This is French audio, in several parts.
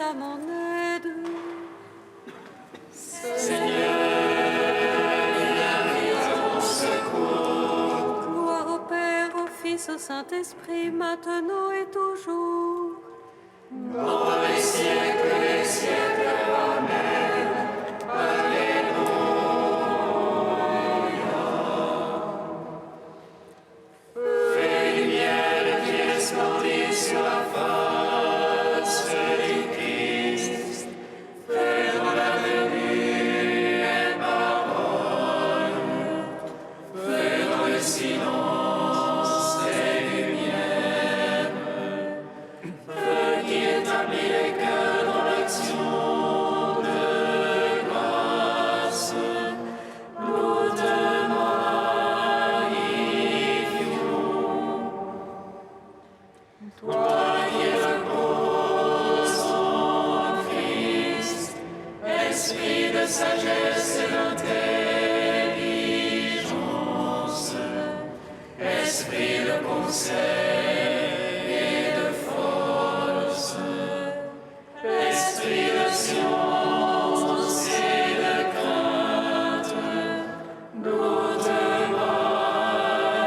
à mon aide. Seigneur, viens vite à mon secours. Gloire au Père, au Fils, au Saint-Esprit, maintenant et toujours. Dans les siècles des siècles. Amen. Alléluia. Fais lumière qui resplendit sur la face du Christ. Fais dans la venue et parole. Fais dans le silence et lumière. Feu qui établit les cœurs dans l'action de grâce. Nous te magnifions. Toi qui reposes en Christ, esprit de sagesse et d'intelligence, esprit de conseil et de force, esprit de science et de crainte, nous te magnifions.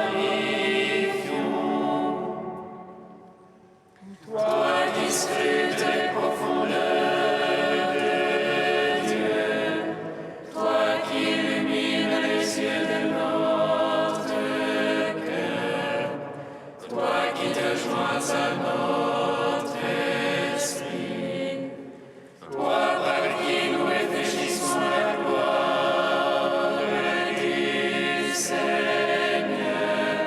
Toi qui scrutes les profondeurs de Dieu, toi qui illumines les yeux de notre cœur, toi qui te joins à notre esprit, toi par qui nous réfléchissons la gloire du Seigneur,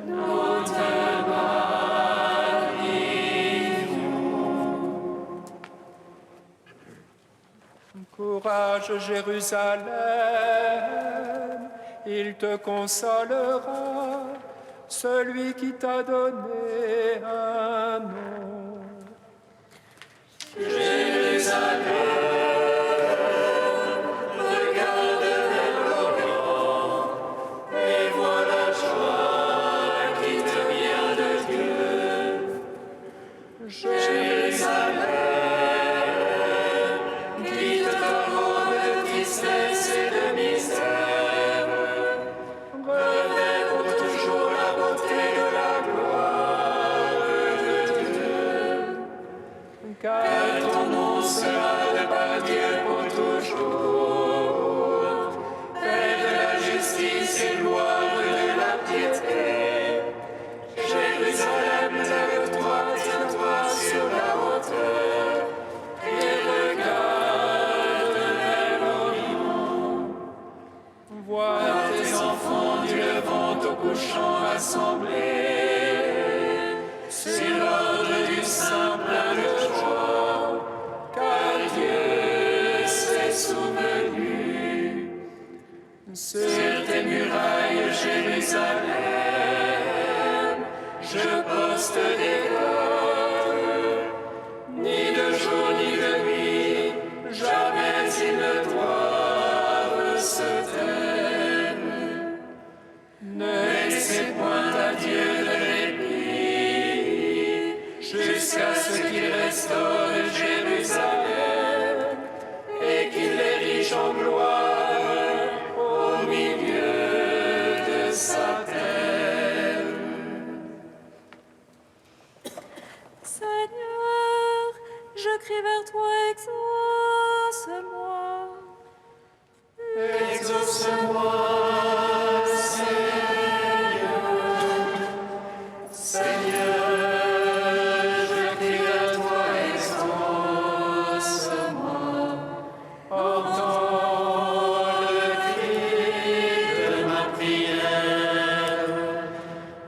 nous te magnifions. Courage, Jérusalem, il te consolera, celui qui t'a donné un nom. Jérusalem, regarde vers l'Orient et vois la joie qui te vient de Dieu. Jérusalem, quitte ta robe de tristesse et de misère, revêt pour toujours la beauté de la gloire de Dieu. Car ton nom sera de par Dieu pour toujours. Paix de la justice et gloire de la piété. Jérusalem, lève-toi, tiens-toi sur la hauteur et regarde vers l'Orient. Vois Tes enfants du levant au couchant rassemblés sur l'ordre du Saint plein de joie, car Dieu s'est souvenu. Sur tes murailles, Jérusalem, je poste des cordes. Ni de jour ni de nuit, jamais ils ne doivent se taire. Ne laissez point à Dieu de répit, jusqu'à ce qu'il restaure Jérusalem et qu'il l'érige en gloire au milieu de sa terre. Seigneur, je crie vers toi, exauce-moi. Exauce-moi, Seigneur, je crie à toi, exauce-moi. Entends le cri de ma prière.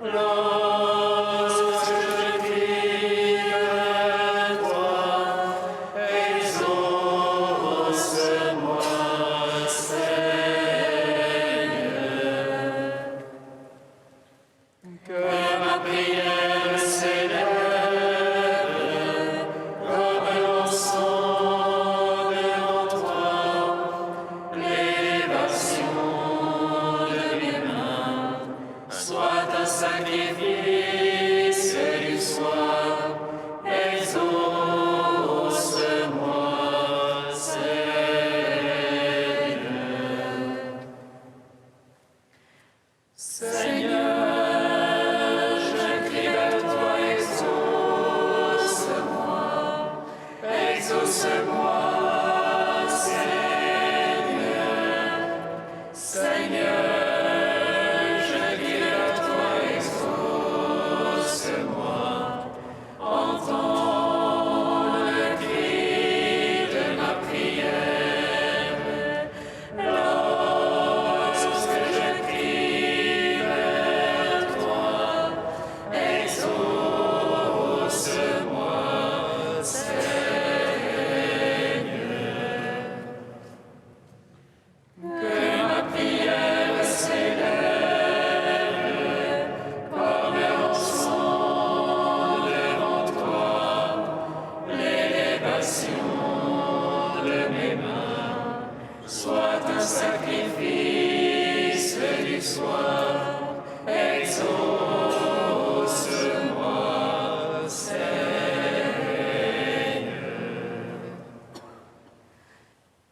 Lorsque je crie vers toi, exauce-moi, Seigneur.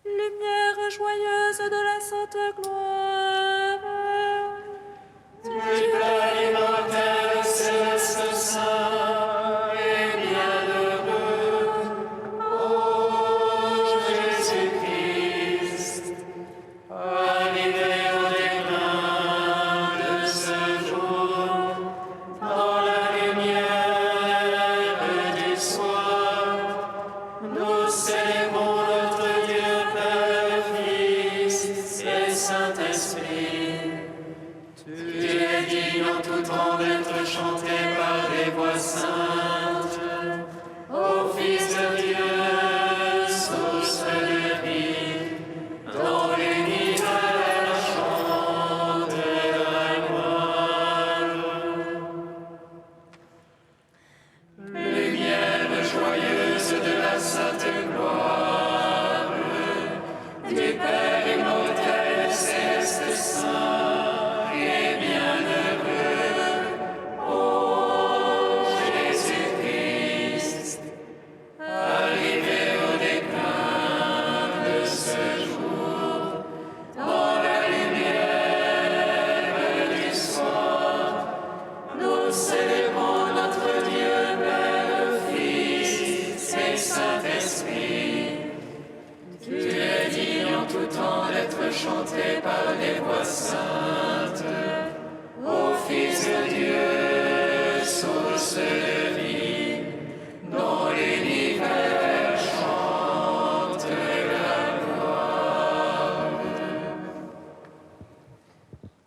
Lumière joyeuse de la sainte gloire.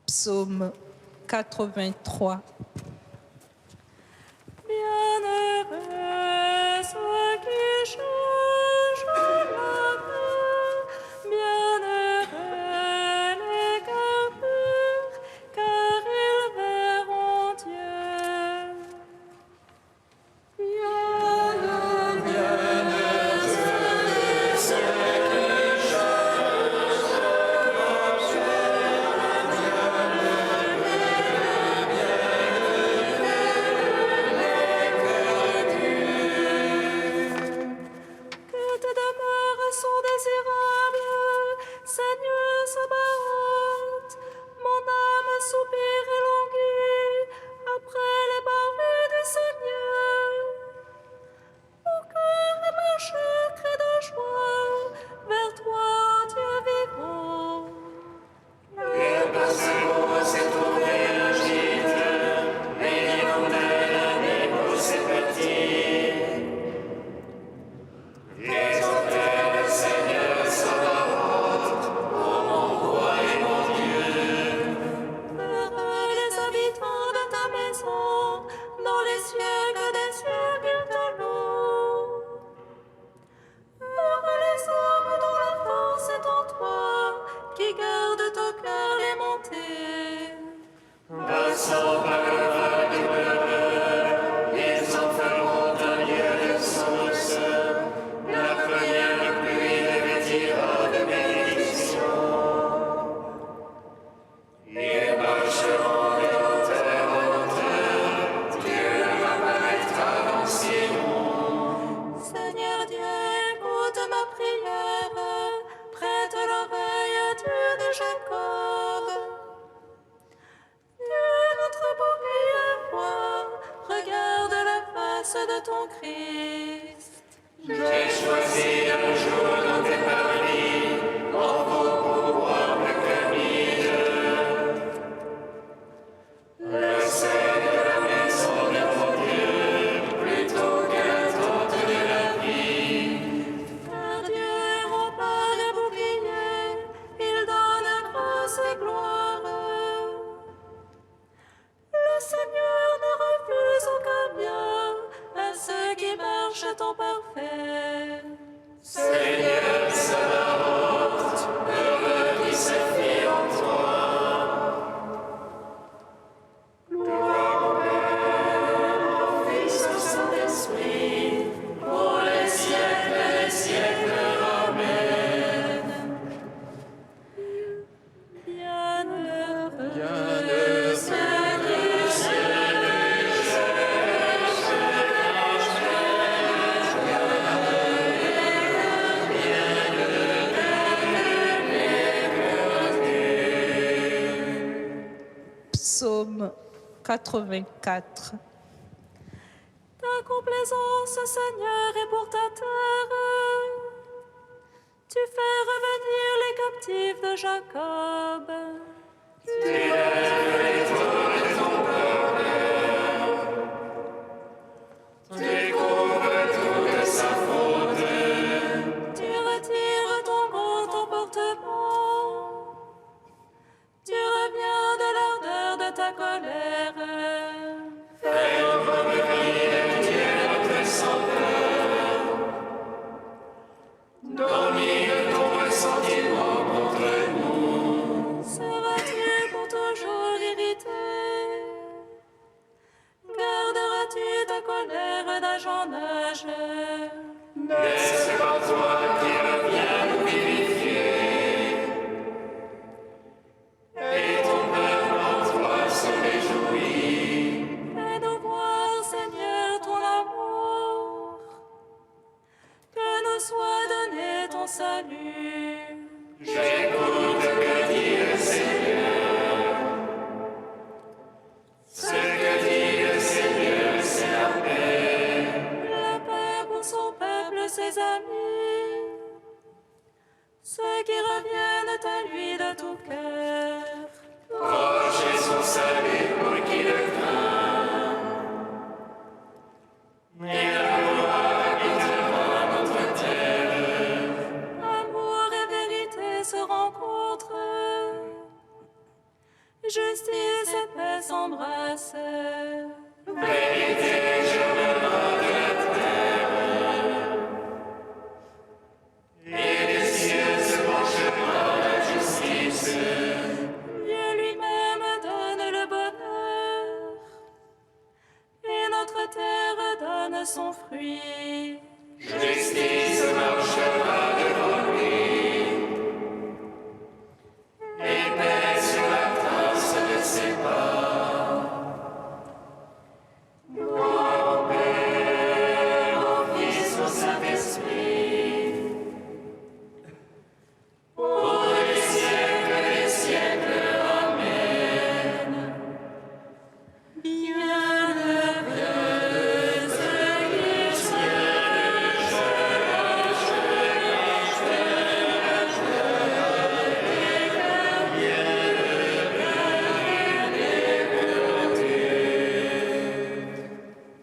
Psaume 83. Bienheureux ceux qui cherchent la paix, bienheureux les cœurs purs, car ils verront Dieu. Que tes demeures sont désirables, Seigneur Sabaoth. Mon âme soupire et languit après les parvis du Seigneur. Mon cœur et ma chair crient de joie vers toi, Dieu vivant. Heureux les habitants de ta maison, dans les siècles des siècles ils te louent. Heureux les hommes dont la force est en toi, qui gardent au cœur les montées. Seigneur Dieu, écoute ma prière, prête l'oreille, Dieu de Jacob. Dieu, notre bouclier et roi, regarde la face de ton Christ. J'ai choisi un jour dans tes parvis, en vos pouvoirs me commis de grâce et gloire. Le Seigneur ne refuse aucun bien à ceux qui marchent en parfait. Seigneur Sabaoth, heureux qui se fie en toi. Gloire au Père, au Fils, au Saint-Esprit, pour les siècles et les siècles. Amen. Bienheureux, Bienheureux Psaume 84. ta complaisance, Seigneur, est pour ta terre. Tu fais revenir les captifs de Jacob. Découvre toute sa faute. Tu retires ton grand emportement. Tu reviens de l'ardeur de ta colère. Fais revenir Dieu sans peur. Domine ton ressentiment contre nous. Seras-tu pour toujours irrité? Garderas-tu ta colère d'âge en âge? N'est-ce pas toi qui reviens nous vivifier? Et ton peuple en toi se réjouit. Fais-nous voir, Seigneur, ton amour. Que nous soit donné ton salut. J'écoute que dit le Seigneur. Ce que dit le Seigneur, c'est la paix. La paix pour son peuple, ses amis. Ceux qui reviennent à lui de tout cœur. Proche est son salut pour qui le craint. Et la gloire habitera notre terre. Amour et vérité se rencontrent. Justice et paix s'embrassent. Vérité germera de la terre. Et des cieux se penchera la justice. Dieu lui-même donne le bonheur. Et notre terre donne son fruit. Justice marchera devant lui. Et paix sur la trace de ses pas. Gloire au Père, au Fils, au Saint-Esprit. Pour les siècles des siècles. Amen.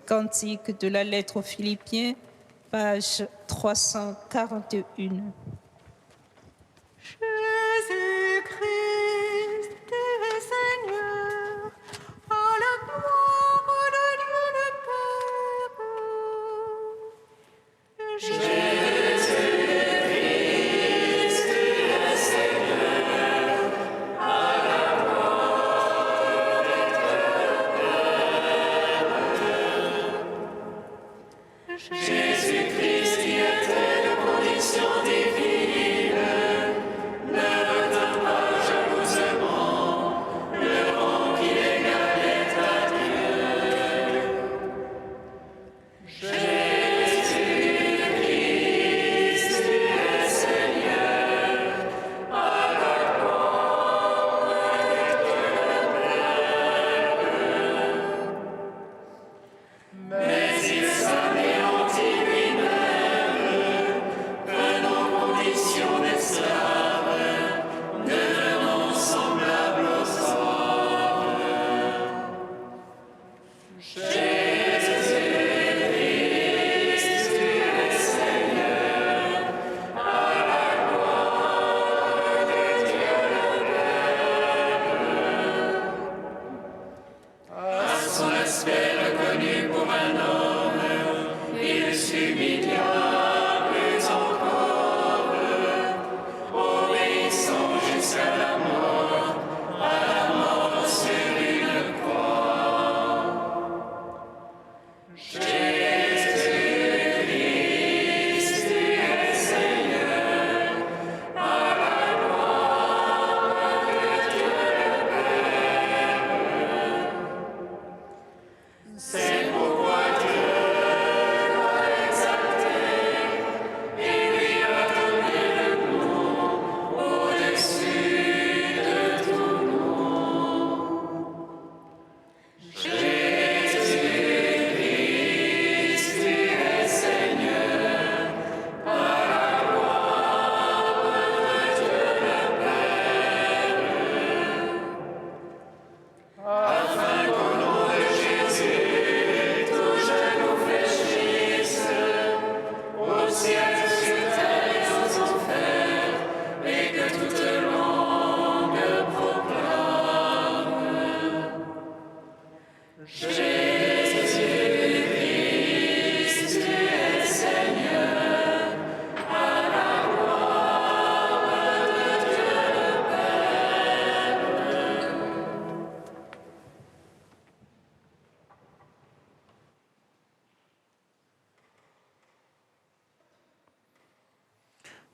Cantique de la lettre aux Philippiens, page 341. Jésus-Christ, est Seigneur, à la gloire de Dieu le Père. Jésus-Christ est Seigneur, à la gloire de Dieu. Jésus-Christ qui était de condition divine, ne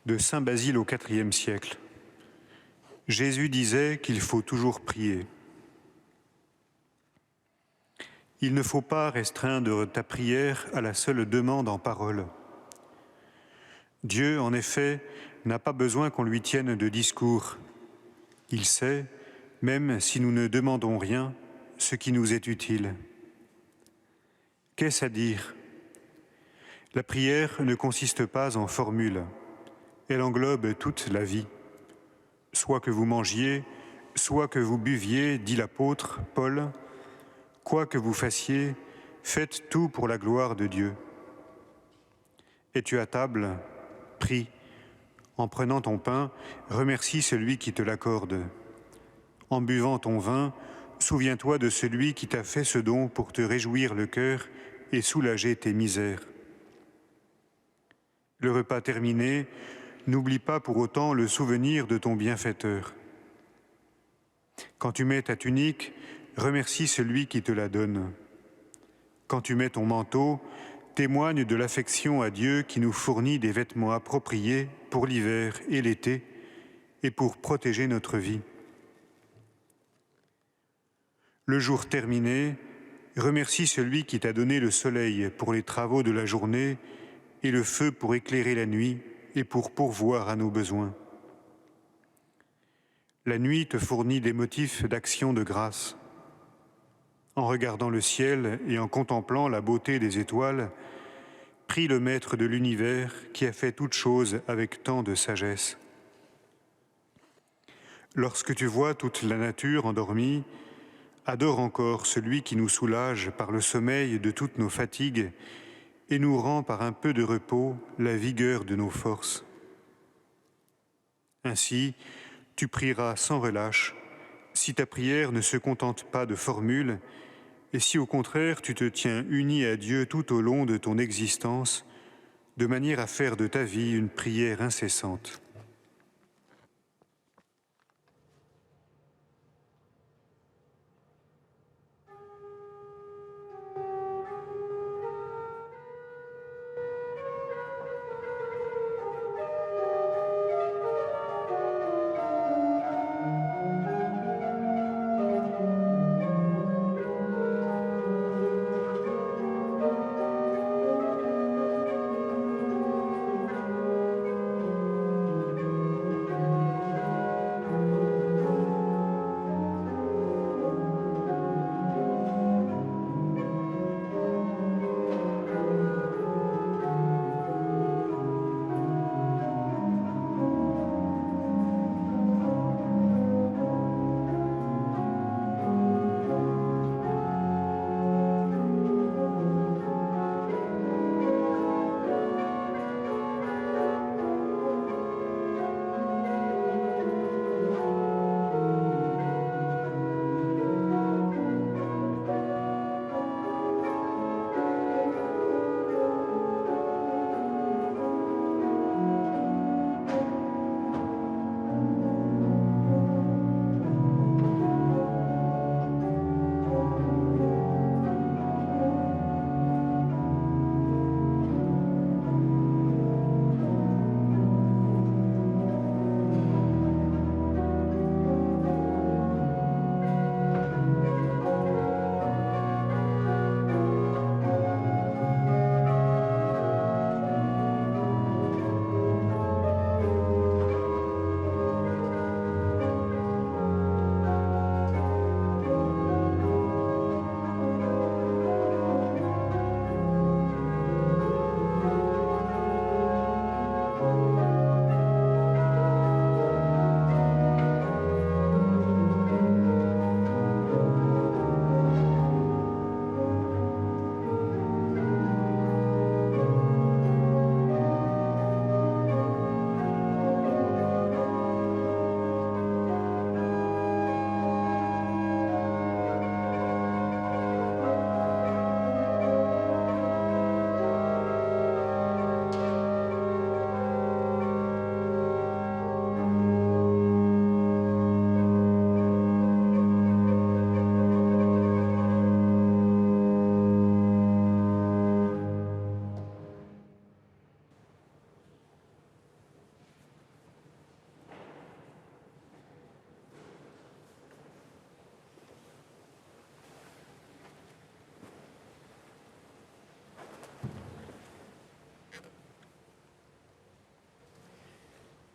de saint Basile au IVe siècle. Jésus disait qu'il faut toujours prier. Il ne faut pas restreindre ta prière à la seule demande en parole. Dieu, en effet, n'a pas besoin qu'on lui tienne de discours. Il sait, même si nous ne demandons rien, ce qui nous est utile. Qu'est-ce à dire ? La prière ne consiste pas en formules. Elle englobe toute la vie. Soit que vous mangiez, soit que vous buviez, dit l'apôtre Paul, quoi que vous fassiez, faites tout pour la gloire de Dieu. Es-tu à table ? Prie. En prenant ton pain, remercie celui qui te l'accorde. En buvant ton vin, souviens-toi de celui qui t'a fait ce don pour te réjouir le cœur et soulager tes misères. Le repas terminé, n'oublie pas pour autant le souvenir de ton bienfaiteur. Quand tu mets ta tunique, remercie celui qui te la donne. Quand tu mets ton manteau, témoigne de l'affection à Dieu qui nous fournit des vêtements appropriés pour l'hiver et l'été et pour protéger notre vie. Le jour terminé, remercie celui qui t'a donné le soleil pour les travaux de la journée et le feu pour éclairer la nuit et pour pourvoir à nos besoins. La nuit te fournit des motifs d'action de grâce. En regardant le ciel et en contemplant la beauté des étoiles, prie le Maître de l'univers qui a fait toutes choses avec tant de sagesse. Lorsque tu vois toute la nature endormie, adore encore celui qui nous soulage par le sommeil de toutes nos fatigues et nous rend par un peu de repos la vigueur de nos forces. Ainsi, tu prieras sans relâche, si ta prière ne se contente pas de formules, et si au contraire tu te tiens uni à Dieu tout au long de ton existence, de manière à faire de ta vie une prière incessante.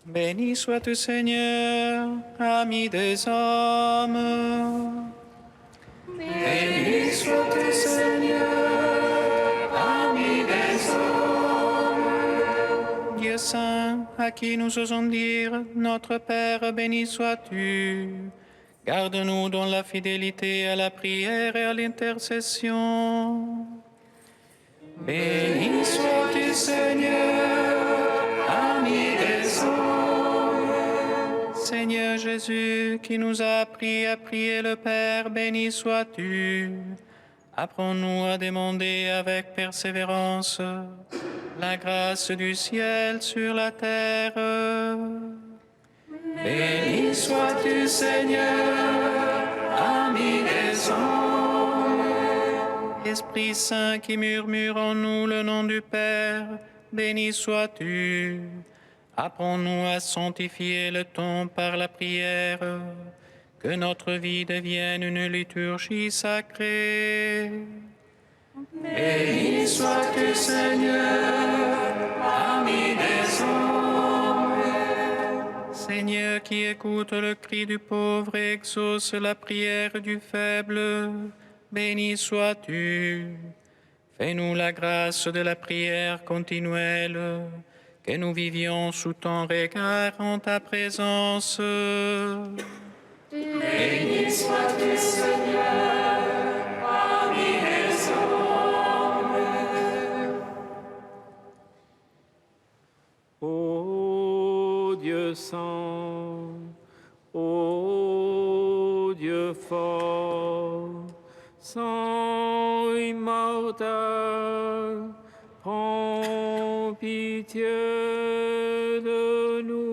Béni sois-tu, Seigneur, ami des hommes. Béni sois-tu, Seigneur, ami des hommes. Dieu saint, à qui nous osons dire, notre Père, béni sois-tu. Garde-nous dans la fidélité à la prière et à l'intercession. Béni sois-tu, Seigneur, ami des hommes. Seigneur Jésus, qui nous a appris à prier le Père, béni sois-tu. Apprends-nous à demander avec persévérance la grâce du ciel sur la terre. Béni sois-tu, Seigneur, ami des hommes. Esprit Saint qui murmure en nous le nom du Père, béni sois-tu. Apprends-nous à sanctifier le temps par la prière, que notre vie devienne une liturgie sacrée. Béni sois-tu, Seigneur, ami des hommes. Seigneur qui écoute le cri du pauvre et exauce la prière du faible, béni sois-tu. Fais-nous la grâce de la prière continuelle, que nous vivions sous ton regard en ta présence. Béni sois-tu, Seigneur, ami des hommes. Ô Dieu saint, ô Dieu fort, saint immortel, prends pitié de nous.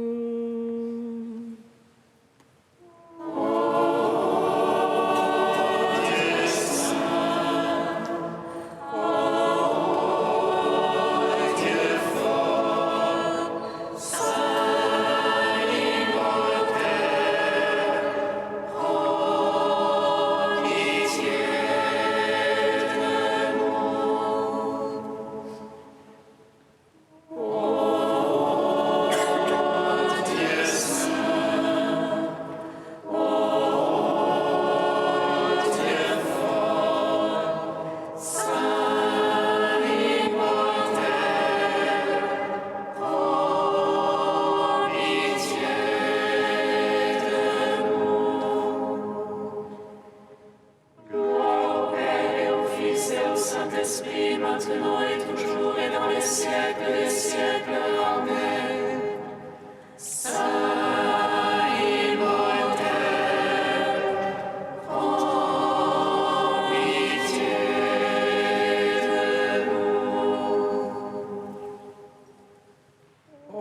Saint-Esprit, maintenant et toujours et dans les siècles des siècles. Amen. Saint immortel, prends pitié de nous. Ô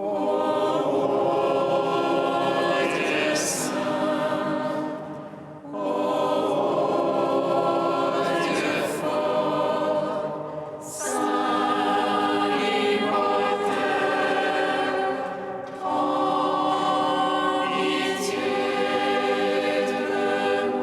Dieu saint, ô Dieu fort, Saint immortel, prends pitié de nous.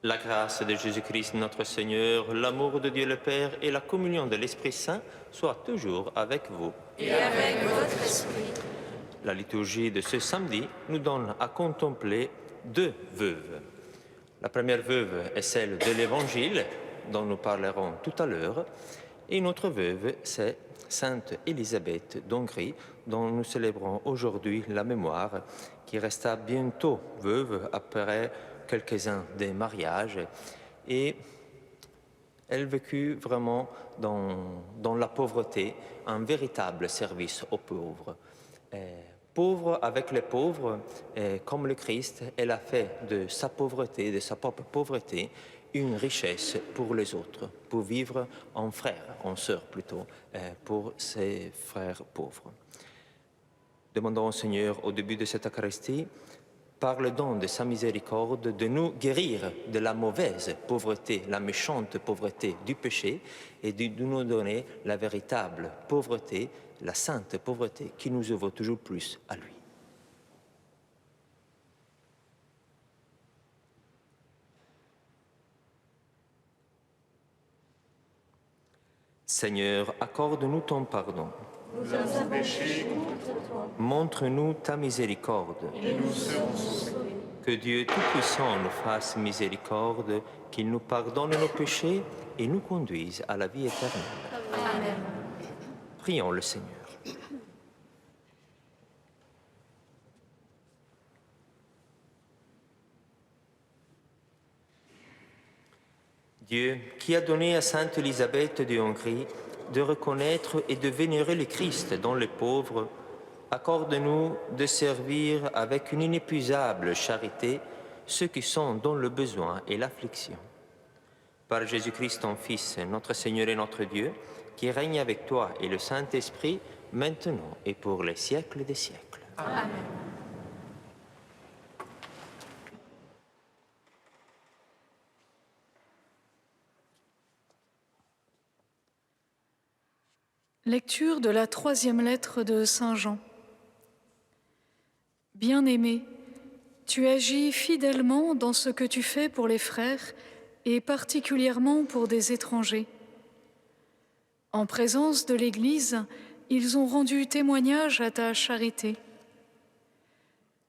La grâce de Jésus-Christ notre Seigneur, l'amour de Dieu le Père et la communion de l'Esprit Saint soient toujours avec vous. Et avec votre esprit. La liturgie de ce samedi nous donne à contempler deux veuves. La première veuve est celle de l'Évangile, dont nous parlerons tout à l'heure, et une autre veuve, c'est Sainte Élisabeth d'Hongrie, dont nous célébrons aujourd'hui la mémoire, qui resta bientôt veuve après quelques-uns des mariages, et elle vécut vraiment dans la pauvreté, un véritable service aux pauvres. Pauvre avec les pauvres, comme le Christ, elle a fait de sa pauvreté, de sa propre pauvreté, une richesse pour les autres, pour vivre en frère, en sœur plutôt, pour ses frères pauvres. Demandons au Seigneur, au début de cette Eucharistie, par le don de sa miséricorde, de nous guérir de la mauvaise pauvreté, la méchante pauvreté du péché, et de nous donner la véritable pauvreté, la sainte pauvreté qui nous ouvre toujours plus à lui. Seigneur, accorde-nous ton pardon, Nous avons péché contre toi. Montre-nous ta miséricorde. Et nous serons sauvés. Que Dieu Tout-Puissant nous fasse miséricorde, qu'il nous pardonne nos péchés et nous conduise à la vie éternelle. Amen. Prions le Seigneur. Dieu, qui a donné à sainte Élisabeth de Hongrie de reconnaître et de vénérer le Christ dans les pauvres, accorde-nous de servir avec une inépuisable charité ceux qui sont dans le besoin et l'affliction. Par Jésus-Christ, ton Fils, notre Seigneur et notre Dieu, qui règne avec toi et le Saint-Esprit, maintenant et pour les siècles des siècles. Amen. Lecture de la 3e lettre de Saint Jean. Bien-aimé, tu agis fidèlement dans ce que tu fais pour les frères et particulièrement pour des étrangers. En présence de l'Église, ils ont rendu témoignage à ta charité.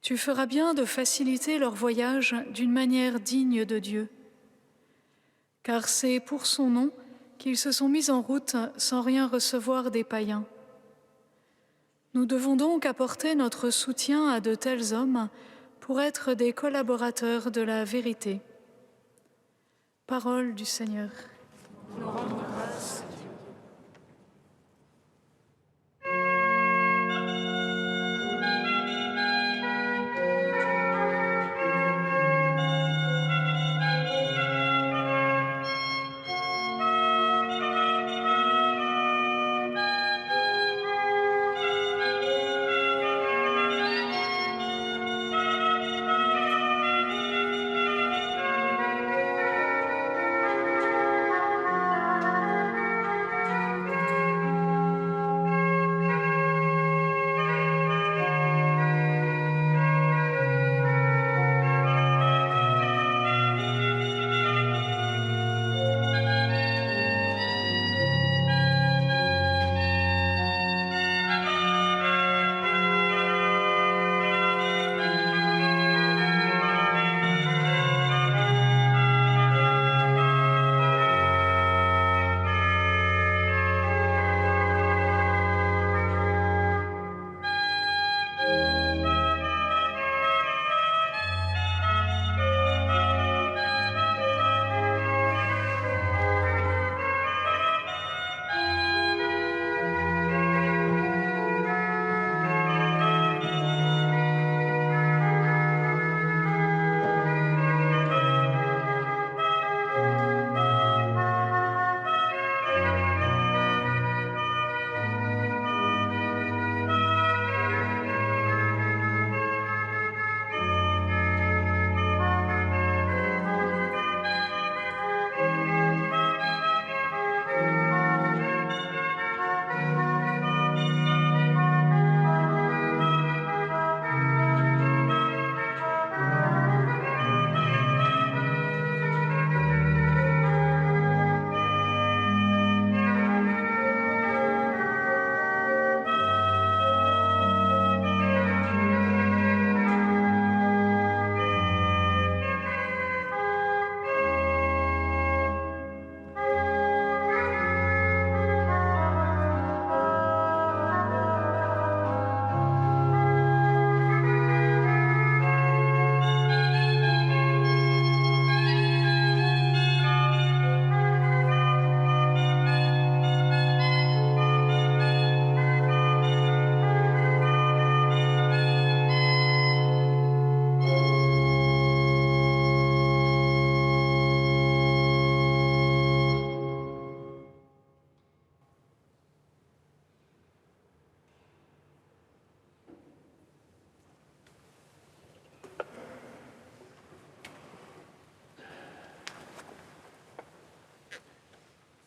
Tu feras bien de faciliter leur voyage d'une manière digne de Dieu. Car c'est pour son nom qu'ils se sont mis en route sans rien recevoir des païens. Nous devons donc apporter notre soutien à de tels hommes pour être des collaborateurs de la vérité. Parole du Seigneur. Nous rendons grâce à Dieu.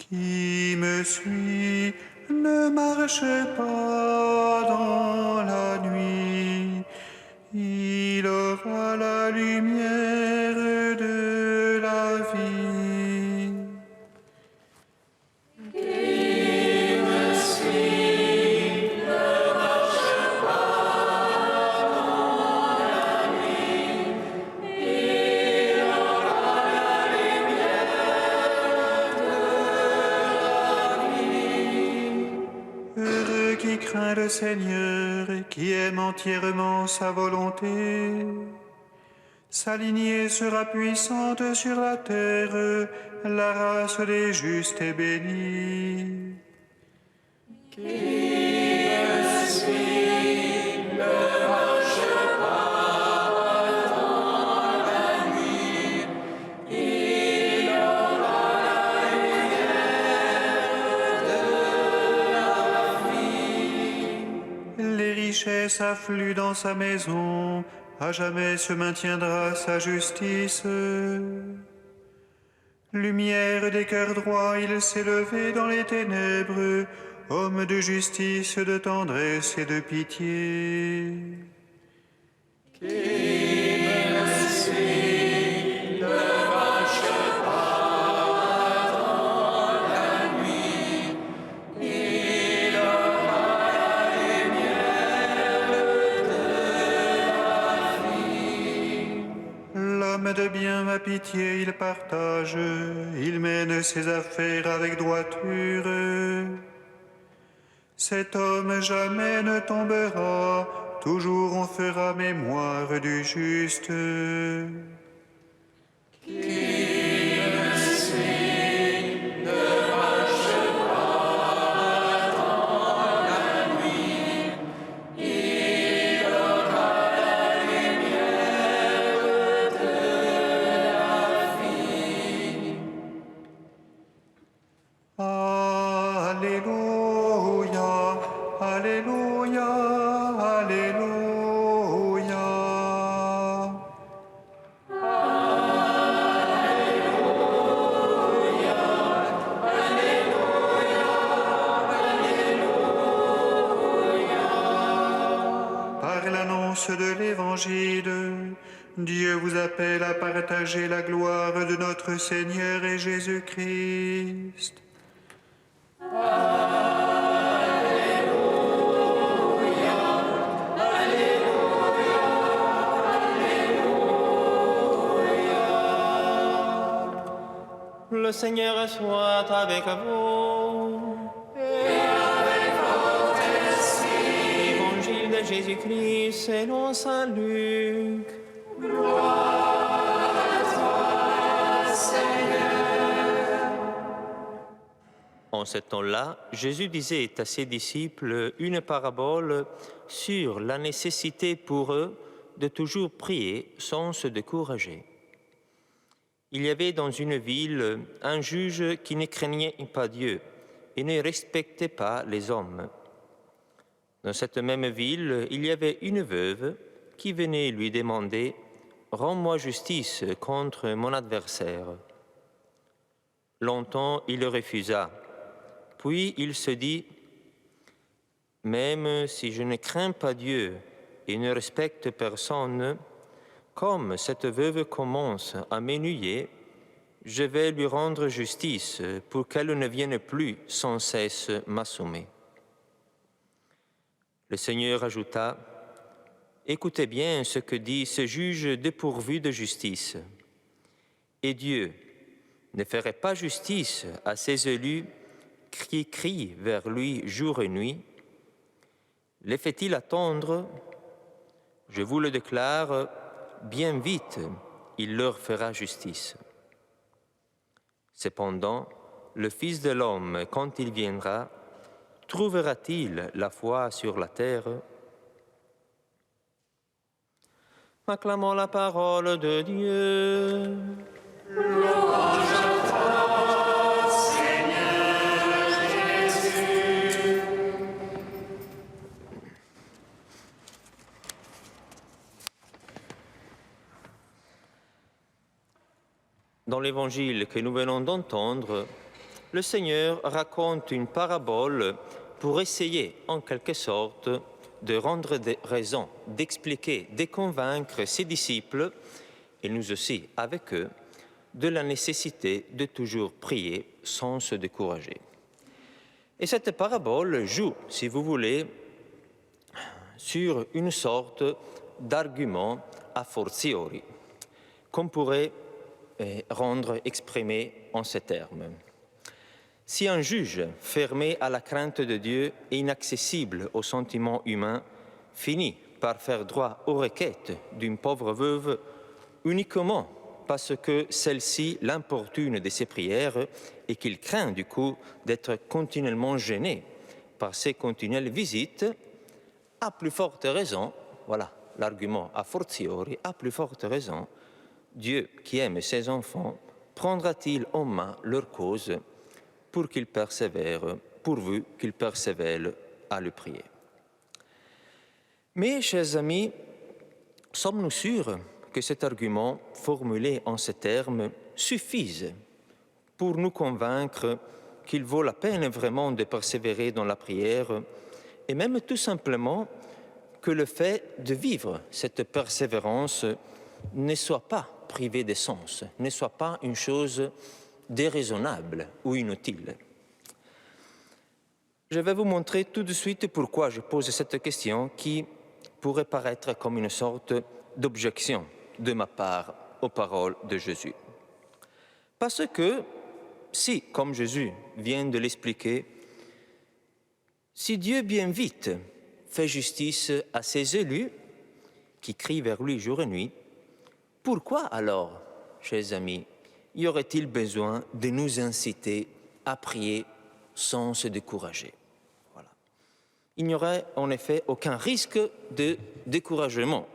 Qui me suit ne marche pas dans la nuit, il aura la lumière de la vie. Qui me suit le Seigneur qui aime entièrement sa volonté. Sa lignée sera puissante sur la terre, la race des justes est bénie. Les richesses affluent dans sa maison, à jamais se maintiendra sa justice. Lumière des cœurs droits, il s'est levé dans les ténèbres, homme de justice, de tendresse et de pitié. L'homme de bien a pitié, il partage, il mène ses affaires avec droiture. Cet homme jamais ne tombera, toujours on fera mémoire du juste. Alléluia, Alléluia, Alléluia. Par l'annonce de l'Évangile, Dieu vous appelle à partager la gloire de notre Seigneur et Jésus-Christ. Le Seigneur soit avec vous. Et avec votre esprit. Évangile de Jésus-Christ selon saint Luc. Gloire à toi, Seigneur. En ce temps-là, Jésus disait à ses disciples une parabole sur la nécessité pour eux de toujours prier sans se décourager. Il y avait dans une ville un juge qui ne craignait pas Dieu et ne respectait pas les hommes. Dans cette même ville, il y avait une veuve qui venait lui demander « Rends-moi justice contre mon adversaire ». Longtemps, il refusa. Puis il se dit « Même si je ne crains pas Dieu et ne respecte personne, comme cette veuve commence à m'ennuyer, je vais lui rendre justice pour qu'elle ne vienne plus sans cesse m'assommer. » Le Seigneur ajouta, « Écoutez bien ce que dit ce juge dépourvu de justice. Et Dieu ne ferait pas justice à ses élus qui crient vers lui jour et nuit? Les fait-il attendre? Je vous le déclare, bien vite, il leur fera justice. Cependant, le Fils de l'homme, quand il viendra, trouvera-t-il la foi sur la terre? Acclamons la parole de Dieu. Louange à toi, Seigneur Jésus. Dans l'évangile que nous venons d'entendre, le Seigneur raconte une parabole pour essayer, en quelque sorte, de rendre des raisons, d'expliquer, de convaincre ses disciples, et nous aussi avec eux, de la nécessité de toujours prier sans se décourager. Et cette parabole joue, si vous voulez, sur une sorte d'argument a fortiori, qu'on pourrait exprimer en ces termes. Si un juge fermé à la crainte de Dieu et inaccessible aux sentiments humains finit par faire droit aux requêtes d'une pauvre veuve uniquement parce que celle-ci l'importune de ses prières et qu'il craint du coup d'être continuellement gêné par ses continuelles visites, à plus forte raison, voilà l'argument a fortiori, à plus forte raison, Dieu qui aime ses enfants prendra-t-il en main leur cause pour qu'ils persévèrent, pourvu qu'ils persévèrent à le prier. Mais, chers amis, sommes-nous sûrs que cet argument formulé en ces termes suffise pour nous convaincre qu'il vaut la peine vraiment de persévérer dans la prière et même tout simplement que le fait de vivre cette persévérance ne soit pas privé de sens, ne soit pas une chose déraisonnable ou inutile. Je vais vous montrer tout de suite pourquoi je pose cette question qui pourrait paraître comme une sorte d'objection de ma part aux paroles de Jésus. Parce que si, comme Jésus vient de l'expliquer, si Dieu bien vite fait justice à ses élus qui crient vers lui jour et nuit, pourquoi alors, chers amis, y aurait-il besoin de nous inciter à prier sans se décourager? Voilà. Il n'y aurait en effet aucun risque de découragement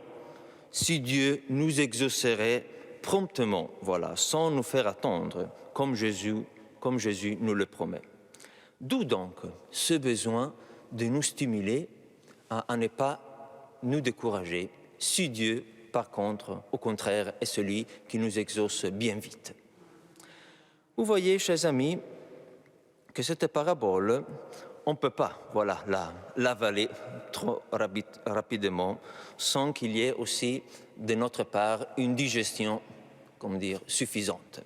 si Dieu nous exaucerait promptement, voilà, sans nous faire attendre, comme Jésus nous le promet. D'où donc ce besoin de nous stimuler à ne pas nous décourager si Dieu, par contre, au contraire, est celui qui nous exauce bien vite. Vous voyez, chers amis, que cette parabole, on ne peut pas l'avaler trop rapidement sans qu'il y ait aussi de notre part une digestion, suffisante.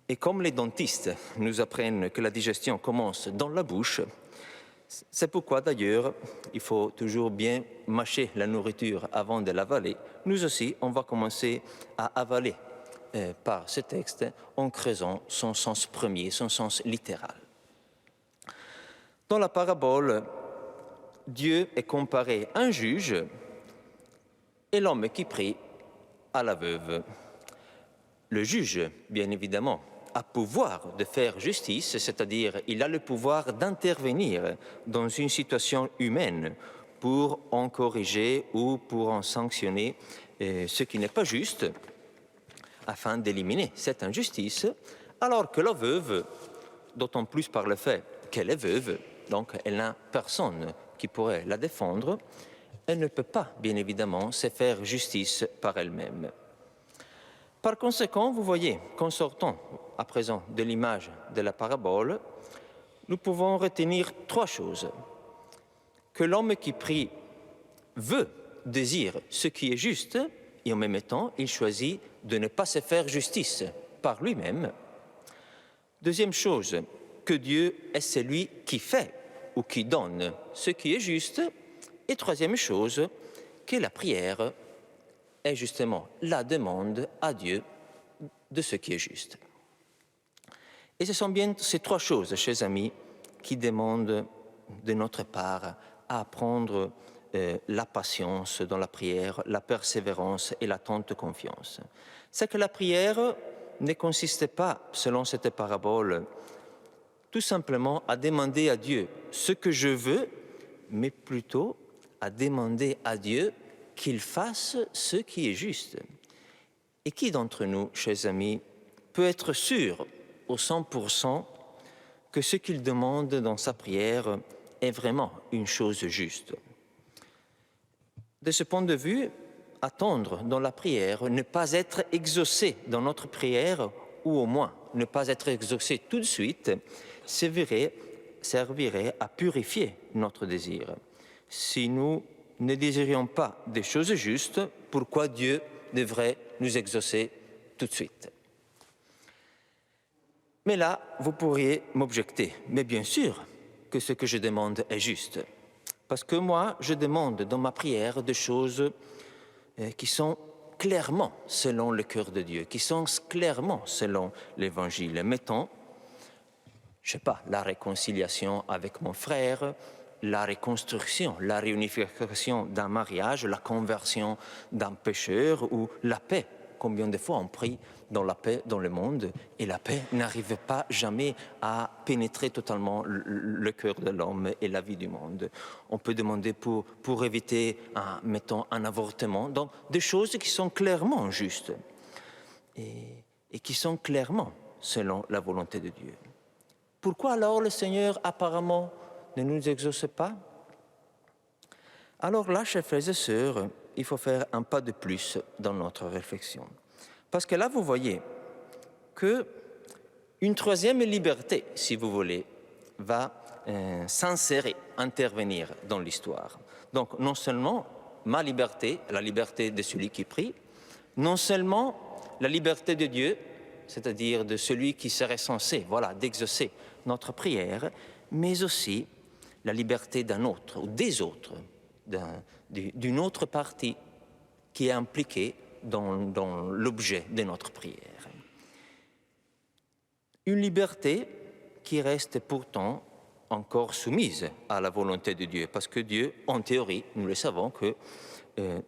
Et comme les dentistes nous apprennent que la digestion commence dans la bouche, c'est pourquoi d'ailleurs il faut toujours bien mâcher la nourriture avant de l'avaler. Nous aussi, on va commencer à avaler par ce texte en creusant son sens premier, son sens littéral. Dans la parabole, Dieu est comparé à un juge et l'homme qui prie à la veuve. Le juge, bien évidemment, a pouvoir de faire justice, c'est-à-dire il a le pouvoir d'intervenir dans une situation humaine pour en corriger ou pour en sanctionner ce qui n'est pas juste, afin d'éliminer cette injustice, alors que la veuve, d'autant plus par le fait qu'elle est veuve, donc elle n'a personne qui pourrait la défendre, elle ne peut pas, bien évidemment, se faire justice par elle-même. Par conséquent, vous voyez qu'en sortant à présent de l'image de la parabole, nous pouvons retenir trois choses. Que l'homme qui prie désire ce qui est juste, et en même temps, il choisit de ne pas se faire justice par lui-même. Deuxième chose, que Dieu est celui qui fait ou qui donne ce qui est juste. Et troisième chose, que la prière est justement la demande à Dieu de ce qui est juste. Et ce sont bien ces trois choses, chers amis, qui demandent de notre part à apprendre la patience dans la prière, la persévérance et l'attente de confiance. C'est que la prière ne consiste pas, selon cette parabole, tout simplement à demander à Dieu ce que je veux, mais plutôt à demander à Dieu qu'il fasse ce qui est juste. Et qui d'entre nous, chers amis, peut être sûr au 100% que ce qu'il demande dans sa prière est vraiment une chose juste? De ce point de vue, attendre dans la prière, ne pas être exaucé dans notre prière, ou au moins ne pas être exaucé tout de suite, servirait à purifier notre désir. Si nous ne désirions pas des choses justes, pourquoi Dieu devrait nous exaucer tout de suite? Mais là, vous pourriez m'objecter. Mais bien sûr que ce que je demande est juste. Parce que moi, je demande dans ma prière des choses qui sont clairement selon le cœur de Dieu, qui sont clairement selon l'Évangile. Mettons, je sais pas, la réconciliation avec mon frère, la reconstruction, la réunification d'un mariage, la conversion d'un pécheur ou la paix. Combien de fois on prie dans la paix dans le monde et la paix n'arrive pas jamais à pénétrer totalement le cœur de l'homme et la vie du monde. On peut demander pour éviter, mettons, un avortement, donc des choses qui sont clairement justes et qui sont clairement selon la volonté de Dieu. Pourquoi alors le Seigneur apparemment ne nous exauce pas? Alors là, chers frères et sœurs, il faut faire un pas de plus dans notre réflexion. Parce que là, vous voyez qu'une troisième liberté, si vous voulez, va s'insérer, intervenir dans l'histoire. Donc, non seulement ma liberté, la liberté de celui qui prie, non seulement la liberté de Dieu, c'est-à-dire de celui qui serait censé, d'exaucer notre prière, mais aussi la liberté d'un autre ou des autres, d'une autre partie qui est impliquée dans l'objet de notre prière. Une liberté qui reste pourtant encore soumise à la volonté de Dieu, parce que Dieu, en théorie, nous le savons, que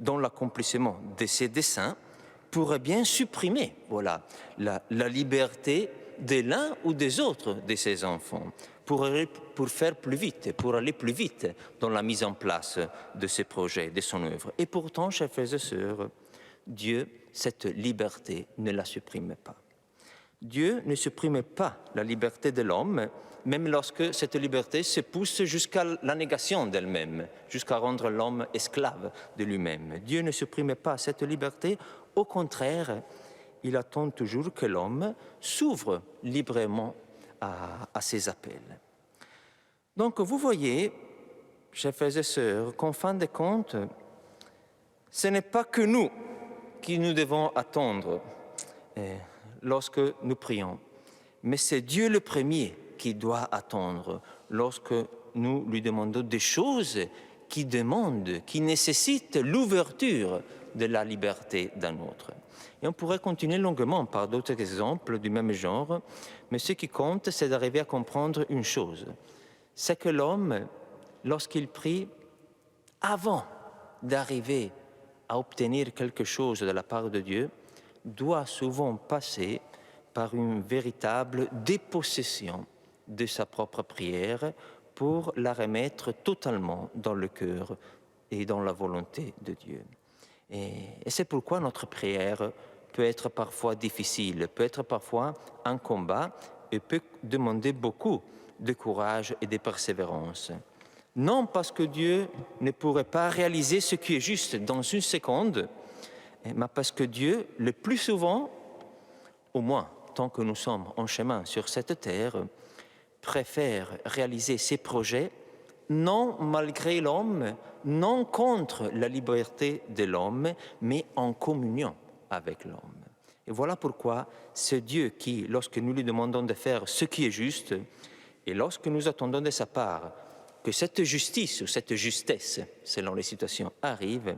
dans l'accomplissement de ses desseins, pourrait bien supprimer la liberté de l'un ou des autres de ses enfants, pour faire plus vite, pour aller plus vite dans la mise en place de ses projets, de son œuvre. Et pourtant, chers frères et sœurs, Dieu, cette liberté, ne la supprime pas. Dieu ne supprime pas la liberté de l'homme, même lorsque cette liberté se pousse jusqu'à la négation d'elle-même, jusqu'à rendre l'homme esclave de lui-même. Dieu ne supprime pas cette liberté, au contraire, il attend toujours que l'homme s'ouvre librement à ses appels. Donc vous voyez, chers frères et sœurs, qu'en fin de compte, ce n'est pas que nous qui nous devons attendre lorsque nous prions, mais c'est Dieu le premier qui doit attendre lorsque nous lui demandons des choses qui demandent, qui nécessitent l'ouverture de la liberté d'un autre. Et on pourrait continuer longuement par d'autres exemples du même genre, mais ce qui compte, c'est d'arriver à comprendre une chose, c'est que l'homme, lorsqu'il prie, avant d'arriver à obtenir quelque chose de la part de Dieu, doit souvent passer par une véritable dépossession de sa propre prière pour la remettre totalement dans le cœur et dans la volonté de Dieu. Et c'est pourquoi notre prière peut être parfois difficile, peut être parfois un combat et peut demander beaucoup de courage et de persévérance. Non parce que Dieu ne pourrait pas réaliser ce qui est juste dans une seconde, mais parce que Dieu, le plus souvent, au moins tant que nous sommes en chemin sur cette terre, préfère réaliser ses projets non malgré l'homme, non contre la liberté de l'homme, mais en communion avec l'homme. Et voilà pourquoi c'est Dieu qui, lorsque nous lui demandons de faire ce qui est juste, et lorsque nous attendons de sa part que cette justice ou cette justesse, selon les situations, arrive,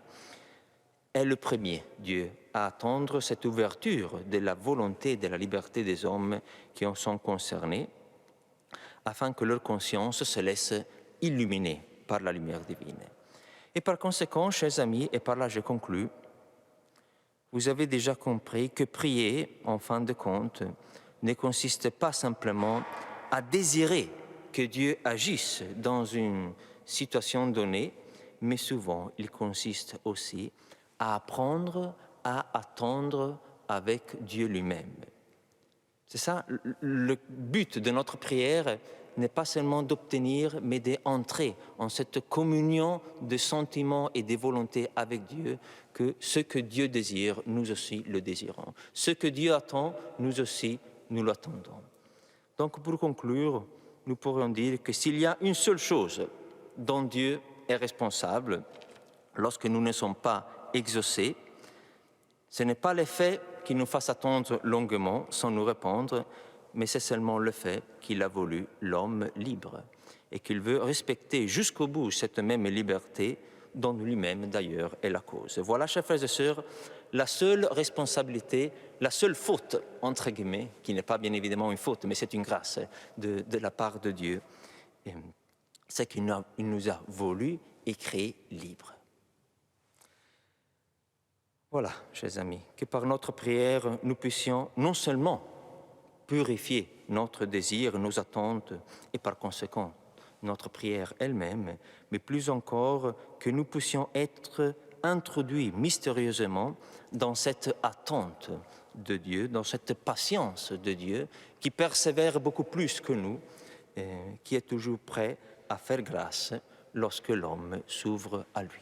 est le premier Dieu à attendre cette ouverture de la volonté et de la liberté des hommes qui en sont concernés, afin que leur conscience se laisse illuminer par la lumière divine. Et par conséquent, chers amis, et par là je conclus, vous avez déjà compris que prier, en fin de compte, ne consiste pas simplement à désirer que Dieu agisse dans une situation donnée, mais souvent il consiste aussi à apprendre à attendre avec Dieu lui-même. C'est ça, le but de notre prière n'est pas seulement d'obtenir, mais d'entrer en cette communion de sentiments et de volontés avec Dieu, que ce que Dieu désire, nous aussi le désirons. Ce que Dieu attend, nous aussi, nous l'attendons. Donc, pour conclure, nous pourrions dire que s'il y a une seule chose dont Dieu est responsable, lorsque nous ne sommes pas exaucés, ce n'est pas le fait qu'il nous fasse attendre longuement sans nous répondre, mais c'est seulement le fait qu'il a voulu l'homme libre et qu'il veut respecter jusqu'au bout cette même liberté dont lui-même d'ailleurs est la cause. Voilà, chers frères et sœurs, la seule responsabilité, la seule faute, entre guillemets, qui n'est pas bien évidemment une faute, mais c'est une grâce de la part de Dieu, c'est qu'il nous a voulu et créés libres. Voilà, chers amis, que par notre prière, nous puissions non seulement purifier notre désir, nos attentes, et par conséquent notre prière elle-même, mais plus encore que nous puissions être introduits mystérieusement dans cette attente de Dieu, dans cette patience de Dieu, qui persévère beaucoup plus que nous, qui est toujours prêt à faire grâce lorsque l'homme s'ouvre à lui.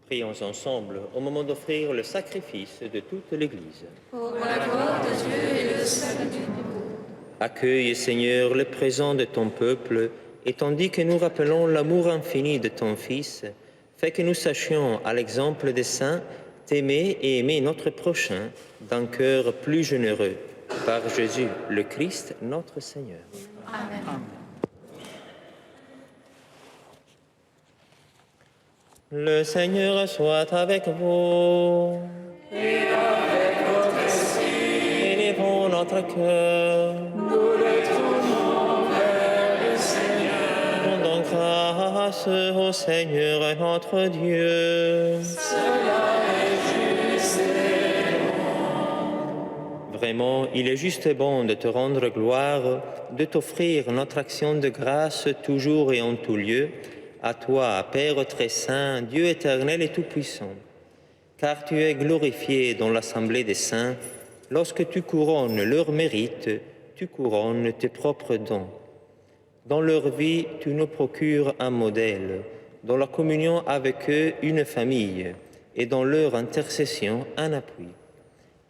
Prions ensemble au moment d'offrir le sacrifice de toute l'Église. Pour la gloire de Dieu et le salut du monde. Accueille, Seigneur, le présent de ton peuple Et tandis que nous rappelons l'amour infini de ton Fils, fais que nous sachions, à l'exemple des saints, t'aimer et aimer notre prochain d'un cœur plus généreux. Par Jésus, le Christ, notre Seigneur. Amen. Le Seigneur soit avec vous. Et avec votre esprit, Élevons notre cœur. nous le tournons vers le Seigneur. Rendons grâce au Seigneur notre Dieu. Cela est juste et Vraiment, il est juste et bon de te rendre gloire, de t'offrir notre action de grâce toujours et en tout lieu, à toi, Père très saint, Dieu éternel et tout-puissant. Car tu es glorifié dans l'assemblée des saints, lorsque tu couronnes leurs mérites, tu couronnes tes propres dons. Dans leur vie, tu nous procures un modèle, dans la communion avec eux, une famille, et dans leur intercession, un appui,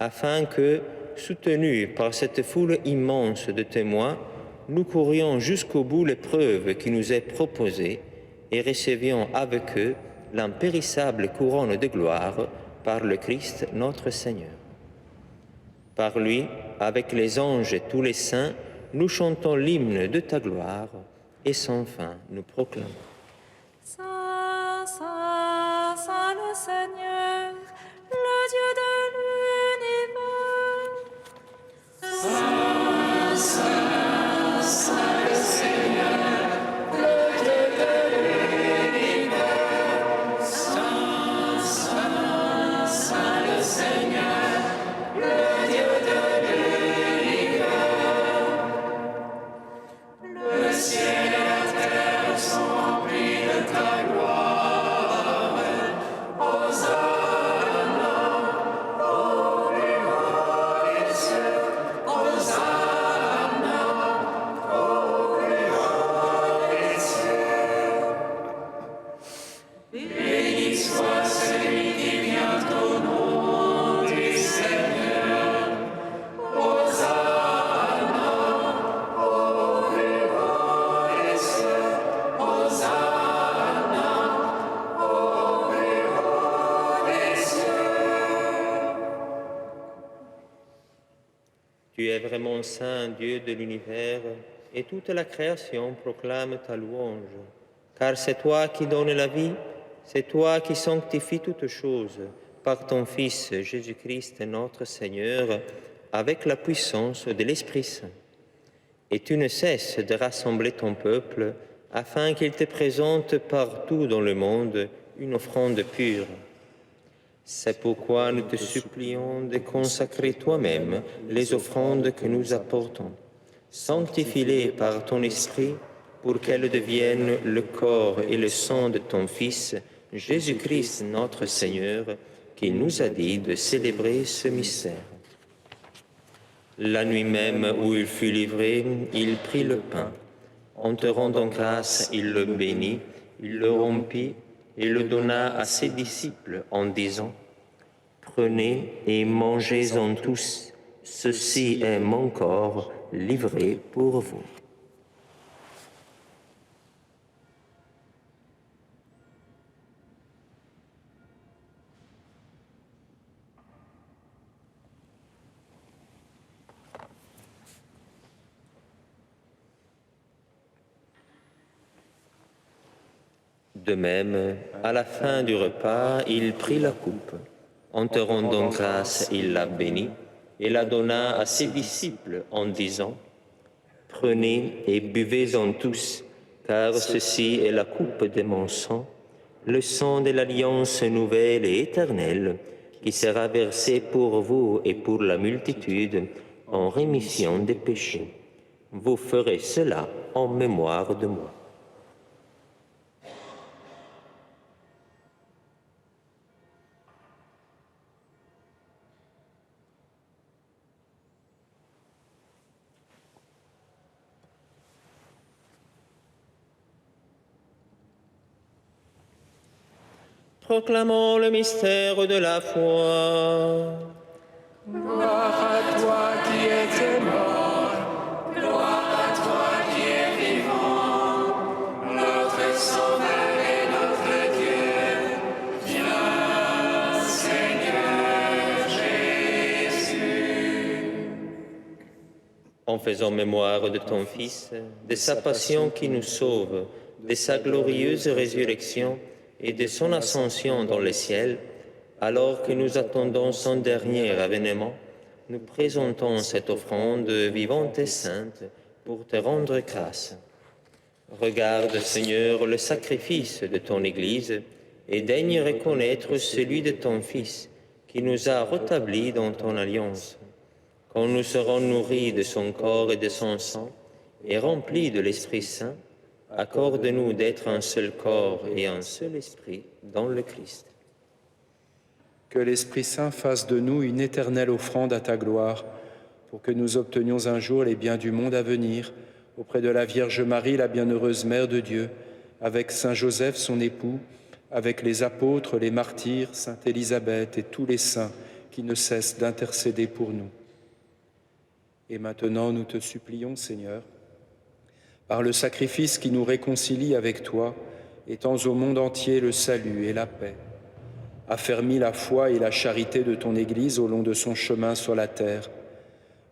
afin que, soutenus par cette foule immense de témoins, nous courions jusqu'au bout l'épreuve qui nous est proposée et recevions avec eux l'impérissable couronne de gloire par le Christ notre Seigneur. Par lui, avec les anges et tous les saints, nous chantons l'hymne de ta gloire et sans fin nous proclamons. Saint, Saint, Saint le Seigneur, le Dieu de l'univers. Saint, Saint, Saint le Seigneur, le Dieu de l'univers. Saint, Saint, Saint le Seigneur, le Dieu de l'univers. Le ciel et la terre sont remplis de ta gloire. Hosanna, au plus haut des cieux. Hosanna, au plus haut des cieux. Béni soit celui qui vient au nom du Seigneur. Hosanna, au plus haut des cieux. Hosanna, au plus haut des cieux. Tu es vraiment saint, Dieu de l'univers, et toute la création proclame ta louange. Car c'est toi qui donnes la vie, c'est toi qui sanctifies toutes choses, par ton Fils Jésus-Christ notre Seigneur, avec la puissance de l'Esprit Saint. Et tu ne cesses de rassembler ton peuple, afin qu'il te présente partout dans le monde une offrande pure. C'est pourquoi nous te supplions de consacrer toi-même les offrandes que nous apportons. Sanctifie-les par ton Esprit pour qu'elles deviennent le corps et le sang de ton Fils, Jésus-Christ notre Seigneur, qui nous a dit de célébrer ce mystère. La nuit même où il fut livré, il prit le pain. En te rendant grâce, il le bénit, il le rompit et le donna à ses disciples en disant : Prenez et mangez-en tous, ceci est mon corps livré pour vous. De même, à la fin du repas, il prit la coupe. En te rendant grâce, il la bénit et la donna à ses disciples en disant : Prenez et buvez-en tous, car ceci est la coupe de mon sang, le sang de l'alliance nouvelle et éternelle, qui sera versé pour vous et pour la multitude en rémission des péchés. Vous ferez cela en mémoire de moi. Proclamons le mystère de la foi. Gloire à toi qui étais mort, gloire à toi qui es vivant, En faisant mémoire de ton Fils, de sa passion qui nous sauve, de sa glorieuse résurrection et de son ascension dans le ciel, alors que nous attendons son dernier avènement, nous présentons cette offrande vivante et sainte pour te rendre grâce. Regarde, Seigneur, le sacrifice de ton Église et daigne reconnaître celui de ton Fils qui nous a rétablis dans ton alliance. Quand nous serons nourris de son corps et de son sang et remplis de l'Esprit Saint, accorde-nous d'être un seul corps et un seul esprit dans le Christ. Que l'Esprit Saint fasse de nous une éternelle offrande à ta gloire, pour que nous obtenions un jour les biens du monde à venir, auprès de la Vierge Marie, la bienheureuse Mère de Dieu, avec Saint Joseph, son époux, avec les apôtres, les martyrs, Sainte Élisabeth et tous les saints qui ne cessent d'intercéder pour nous. Et maintenant, nous te supplions, Seigneur, par le sacrifice qui nous réconcilie avec toi, étends au monde entier le salut et la paix. Affermis la foi et la charité de ton Église au long de son chemin sur la terre.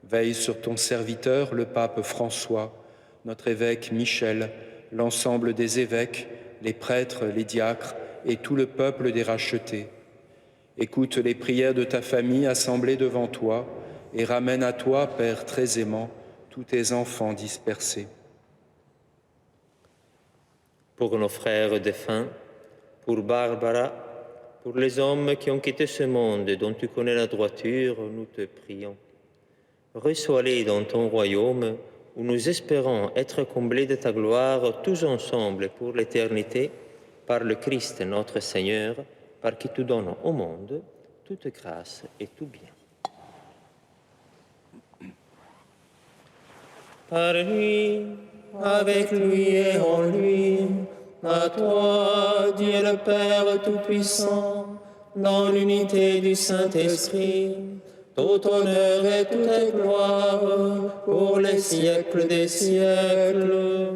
Veille sur ton serviteur, le pape François, notre évêque Michel, l'ensemble des évêques, les prêtres, les diacres et tout le peuple des rachetés. Écoute les prières de ta famille assemblée devant toi et ramène à toi, Père très aimant, tous tes enfants dispersés. Pour nos frères défunts, pour Barbara, pour les hommes qui ont quitté ce monde dont tu connais la droiture, nous te prions. Reçois-les dans ton royaume, où nous espérons être comblés de ta gloire tous ensemble pour l'éternité, par le Christ notre Seigneur, par qui tu donnes au monde toute grâce et tout bien. Par lui, avec lui et en lui, à toi, Dieu le Père Tout-Puissant, dans l'unité du Saint-Esprit, tout honneur et toute gloire pour les siècles des siècles.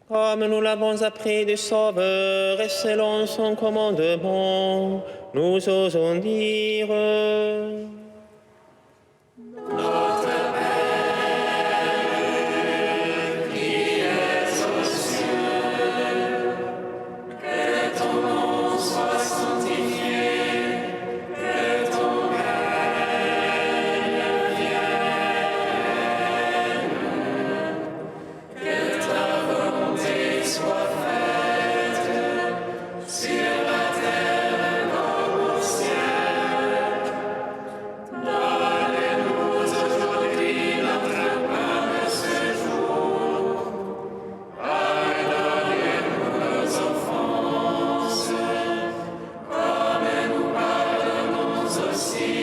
Comme nous l'avons appris du Sauveur et selon son commandement, nous osons dire: Notre Père, qui es aux cieux, que ton nom soit sanctifié, que ton règne vienne, que ta volonté soit faite sur la terre comme au ciel. Donne-nous aujourd'hui notre pain de ce jour. Pardonne-nous nos offenses, comme nous pardonnons aussi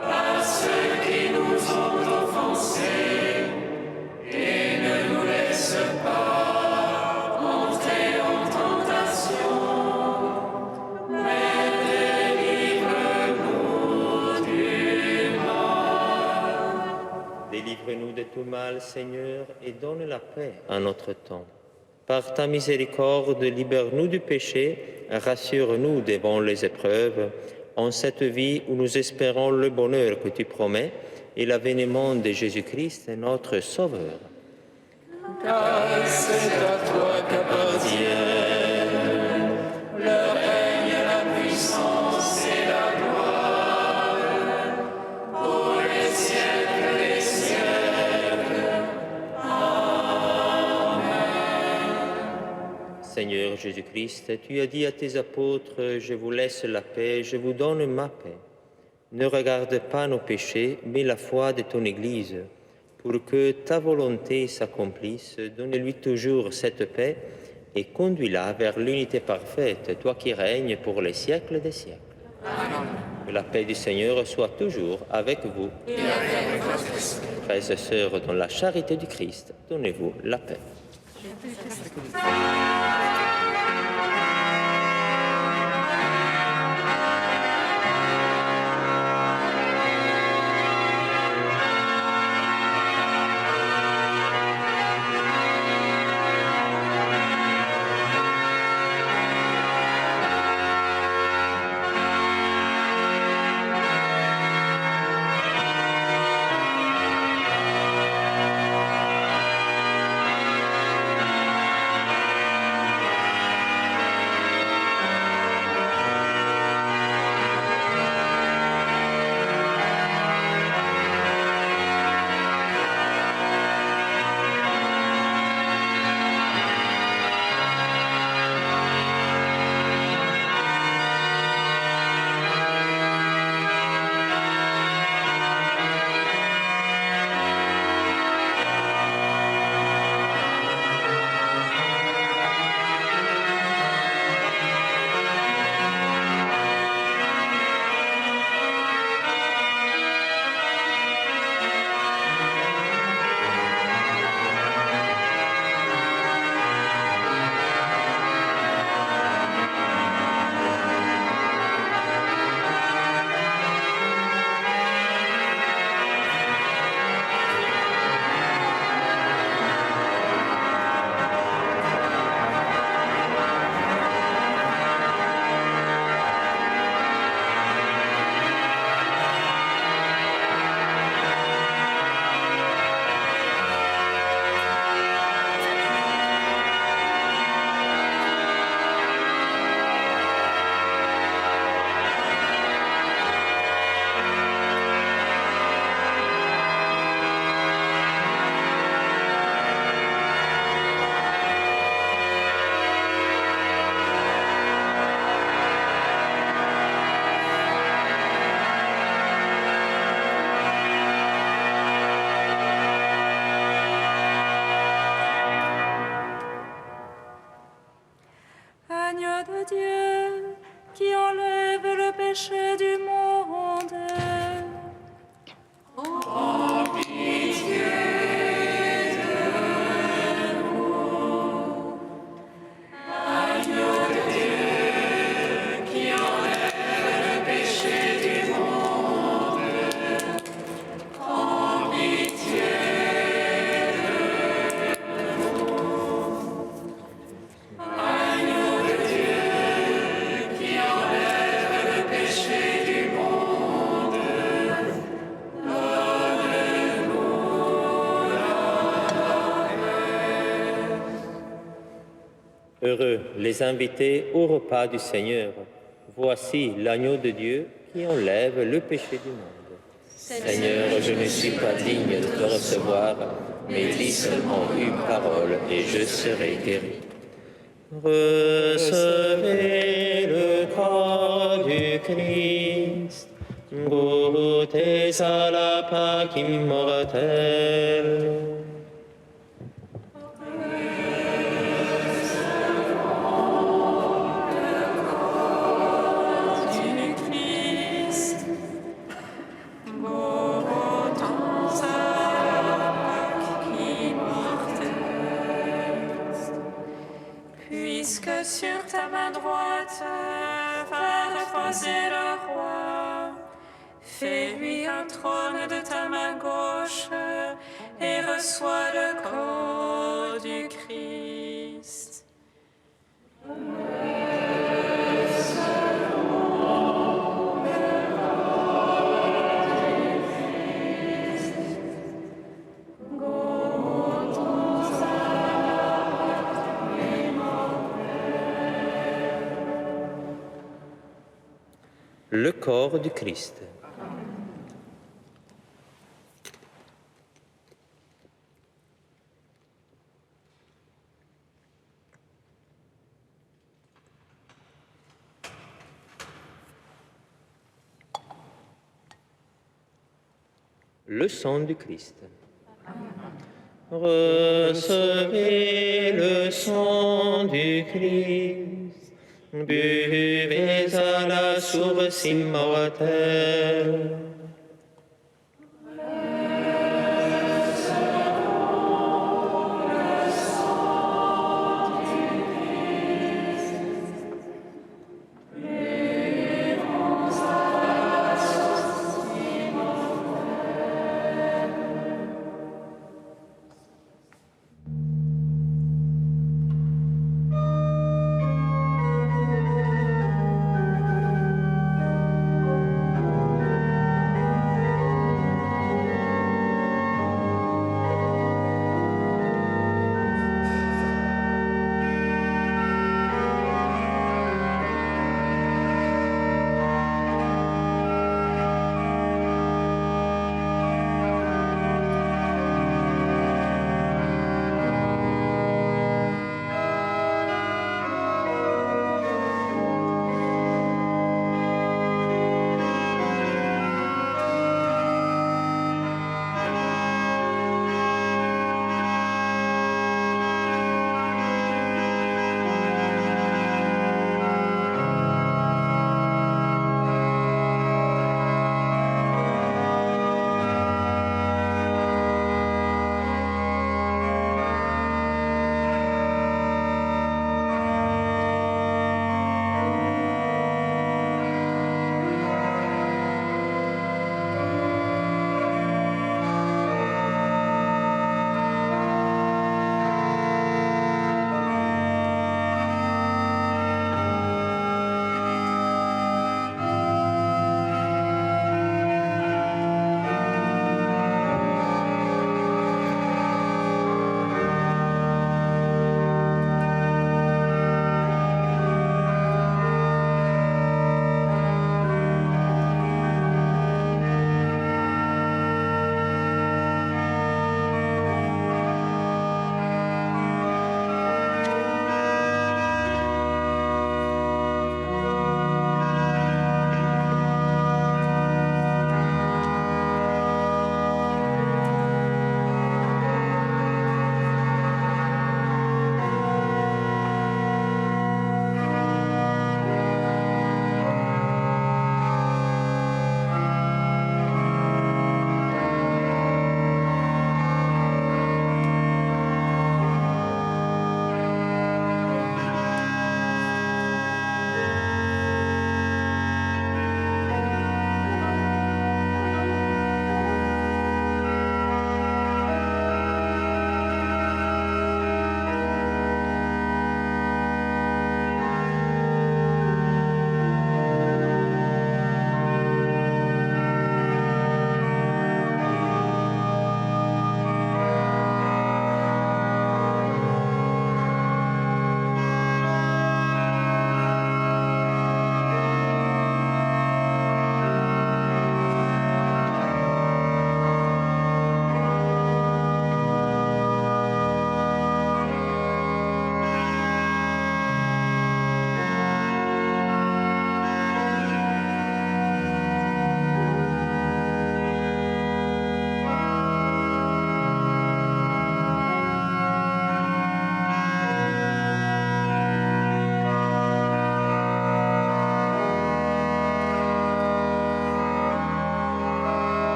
à ceux qui nous ont offensés. Et ne nous laisse pas entrer en tentation, mais délivre-nous du mal. Délivre-nous de tout mal, Seigneur, et donne la paix à notre temps. Par ta miséricorde, libère-nous du péché, rassure-nous devant les épreuves, en cette vie où nous espérons le bonheur que tu promets et l'avènement de Jésus-Christ, notre Sauveur. Car c'est à toi qu'appartiennent le règne, la puissance et la gloire pour les siècles des siècles. Amen. Seigneur Jésus-Christ, tu as dit à tes apôtres: je vous laisse la paix, je vous donne ma paix. Ne regarde pas nos péchés, mais la foi de ton Église. Pour que ta volonté s'accomplisse, donne-lui toujours cette paix et conduis-la vers l'unité parfaite, toi qui règnes pour les siècles des siècles. Amen. Que la paix du Seigneur soit toujours avec vous. Et avec votre esprit. Frères et sœurs, dans la charité du Christ, donnez-vous la paix. Agneau de Dieu, qui enlève le péché du monde. En pitié de nous. Agneau de Dieu, qui enlève le péché du monde. En pitié de nous. Agneau de Dieu, qui enlève le péché du monde. Heureux les invités au repas du Seigneur. Voici l'agneau de Dieu qui enlève le péché du monde. Seigneur, je ne suis pas digne de te recevoir, mais dis seulement une parole et je serai guéri. Recevez le corps du Christ, goûtez à la Pâque immortelle. Du Christ, goûtons à la Pâque immortelle. Puisque sur ta main droite va reposer le roi, fais-lui un trône de ta main gauche et reçois le corps du Christ. Le corps du Christ. Le sang du Christ. Recevez le sang du Christ, Buvez à la source immortelle.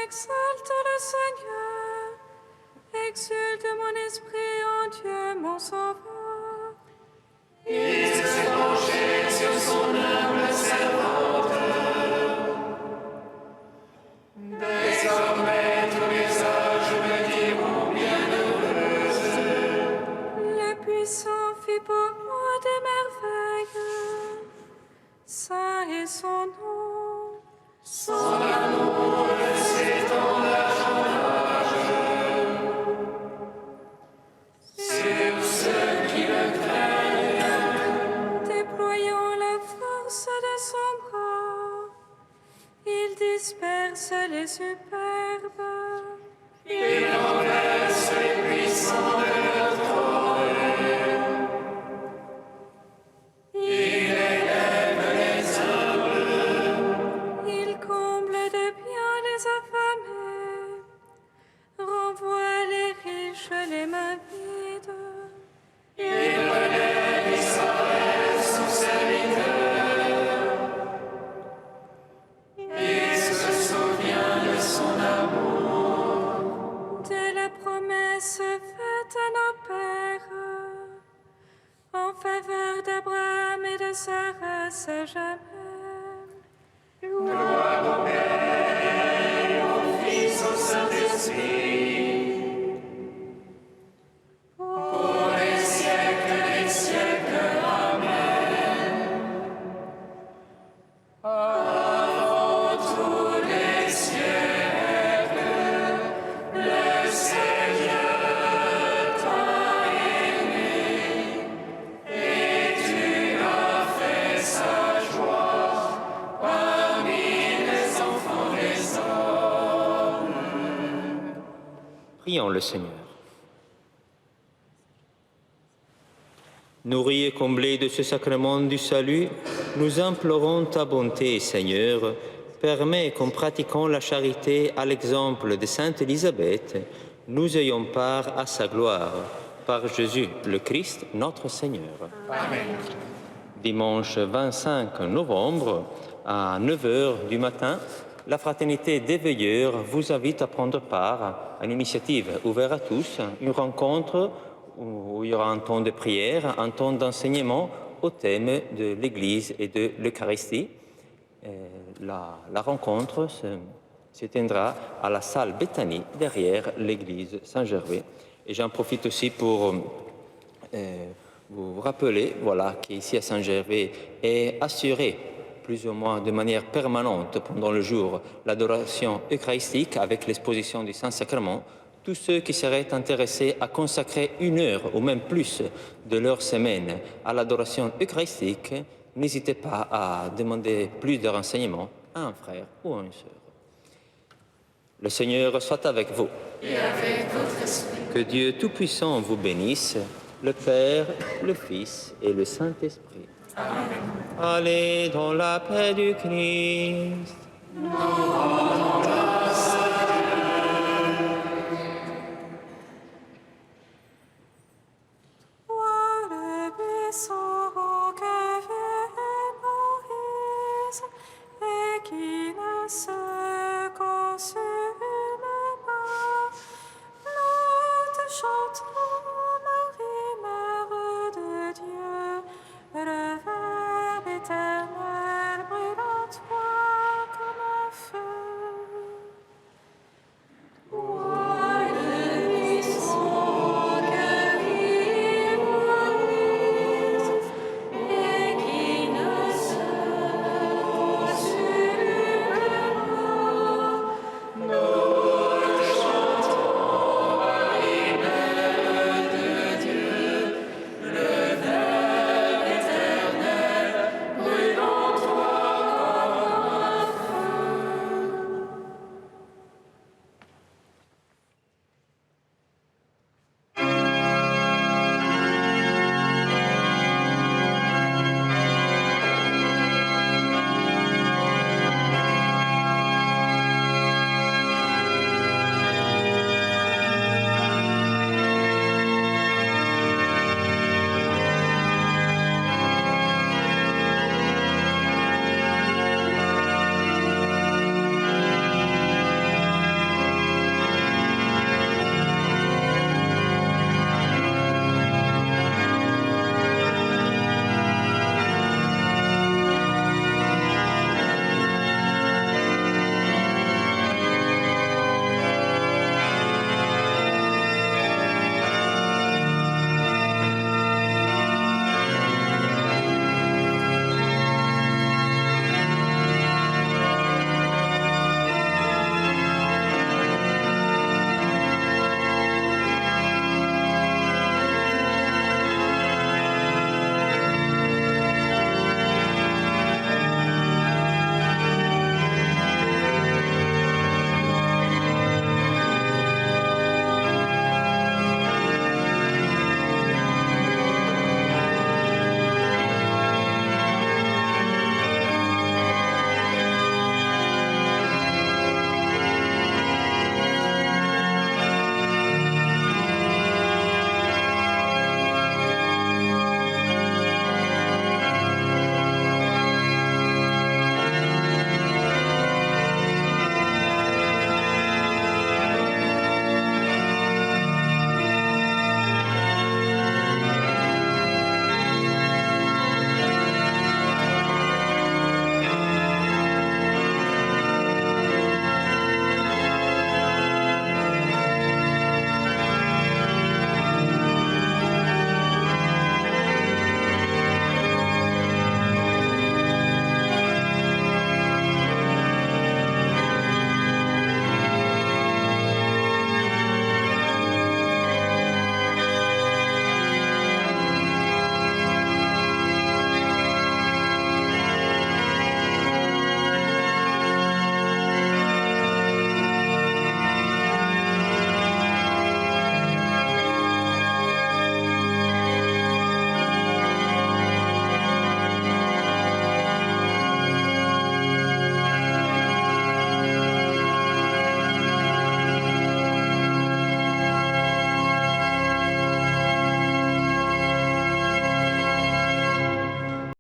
Exalte le Seigneur, exulte mon esprit en Dieu, mon sauveur. Il s'est penché sur son humble servante. Désormais, tous les âges me diront bienheureuse. Le puissant fit pour moi des merveilles. Saint est son nom. Son amour s'étend d'âge en âge. Sur ceux qui le craignent. Déployant la force de son bras, il disperse les superbes. Il renverse les puissants de leur trône. Il élève les humbles. Il comble de bien les affamés, renvoie les riches les mains vides. Il relève Israël, son serviteur. Il se souvient de son amour. De la promesse faite à nos pères, en faveur d'Abraham et de sa race à jamais. Gloire au Père, au Fils, au Saint-Esprit. Pour les siècles des siècles. Amen. Avant tous les siècles, le Seigneur t'a aimé et tu as fait sa joie parmi les enfants des hommes. Prions le Seigneur. Nourris et comblés de ce sacrement du salut, nous implorons ta bonté, Seigneur. Permets qu'en pratiquant la charité à l'exemple de Sainte Élisabeth, nous ayons part à sa gloire. Par Jésus le Christ, notre Seigneur. Amen. Dimanche 25 novembre, à 9h du matin, la Fraternité des Veilleurs vous invite à prendre part à une initiative ouverte à tous, une rencontre où il y aura un temps de prière, un temps d'enseignement au thème de l'Église et de l'Eucharistie. La rencontre se tiendra à la salle Béthanie, derrière l'église Saint-Gervais. Et j'en profite aussi pour vous rappeler qu'ici à Saint-Gervais est assurée plus ou moins de manière permanente pendant le jour l'adoration eucharistique avec l'exposition du Saint-Sacrement. Tous ceux qui seraient intéressés à consacrer 1 heure ou même plus de leur semaine à l'adoration eucharistique, n'hésitez pas à demander plus de renseignements à un frère ou à une sœur. Le Seigneur soit avec vous. Et avec votre esprit. Que Dieu Tout-Puissant vous bénisse, le Père, le Fils et le Saint-Esprit. Amen. Allez dans la paix du Christ. Nous rendons